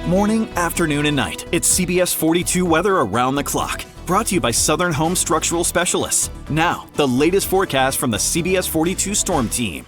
Morning, afternoon, and night. It's CBS 42 weather around the clock. Brought to you by Southern Home Structural Specialists. Now, the latest forecast from the CBS 42 Storm Team.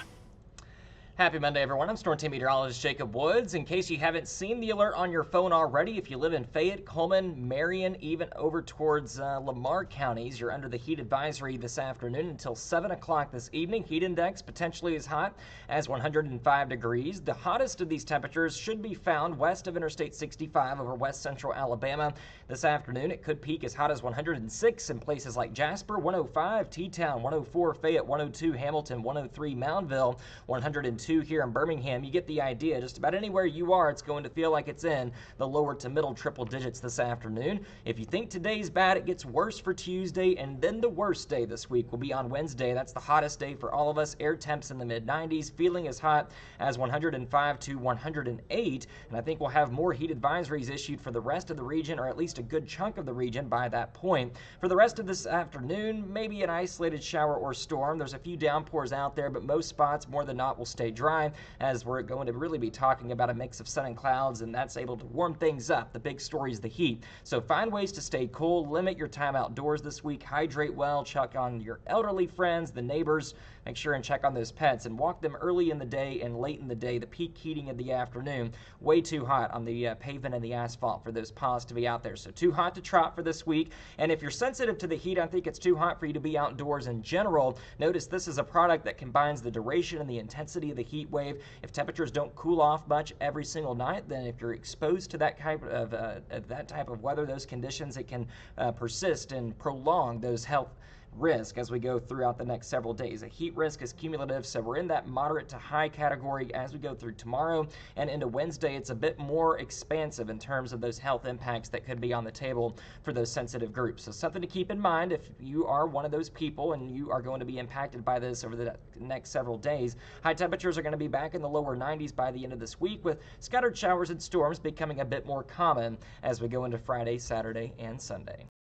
Happy Monday, everyone. I'm Storm Team Meteorologist Jacob Woods. In case you haven't seen the alert on your phone already, if you live in Fayette, Coleman, Marion, even over towards Lamar counties, you're under the heat advisory this afternoon until 7 o'clock this evening. Heat index potentially as hot as 105 degrees. The hottest of these temperatures should be found west of Interstate 65 over west central Alabama. This afternoon, it could peak as hot as 106 in places like Jasper, 105, T-Town, 104, Fayette, 102, Hamilton, 103, Moundville, 102 here in Birmingham. You get the idea. Just about anywhere you are, it's going to feel like it's in the lower to middle triple digits this afternoon. If you think today's bad, it gets worse for Tuesday, and then the worst day this week will be on Wednesday. That's the hottest day for all of us. Air temps in the mid-90s, feeling as hot as 105 to 108, and I think we'll have more heat advisories issued for the rest of the region, or at least a good chunk of the region by that point. For the rest of this afternoon, maybe an isolated shower or storm. There's a few downpours out there, but most spots more than not will stay dry, as we're going to really be talking about a mix of sun and clouds, and that's able to warm things up. The big story is the heat. So find ways to stay cool, limit your time outdoors this week, hydrate well, check on your elderly friends, the neighbors, make sure and check on those pets, and walk them early in the day and late in the day. The peak heating of the afternoon, way too hot on the pavement and the asphalt for those paws to be out there. So too hot to trot for this week. And if you're sensitive to the heat, I think it's too hot for you to be outdoors in general. Notice this is a product that combines the duration and the intensity of the heat wave. If temperatures don't cool off much every single night, then if you're exposed to that type of weather, those conditions, it can persist and prolong those health risk as we go throughout the next several days. A heat risk is cumulative, so we're in that moderate to high category as we go through tomorrow and into Wednesday. It's a bit more expansive in terms of those health impacts that could be on the table for those sensitive groups. So something to keep in mind if you are one of those people and you are going to be impacted by this over the next several days. High temperatures are going to be back in the lower 90s by the end of this week, with scattered showers and storms becoming a bit more common as we go into Friday, Saturday, and Sunday.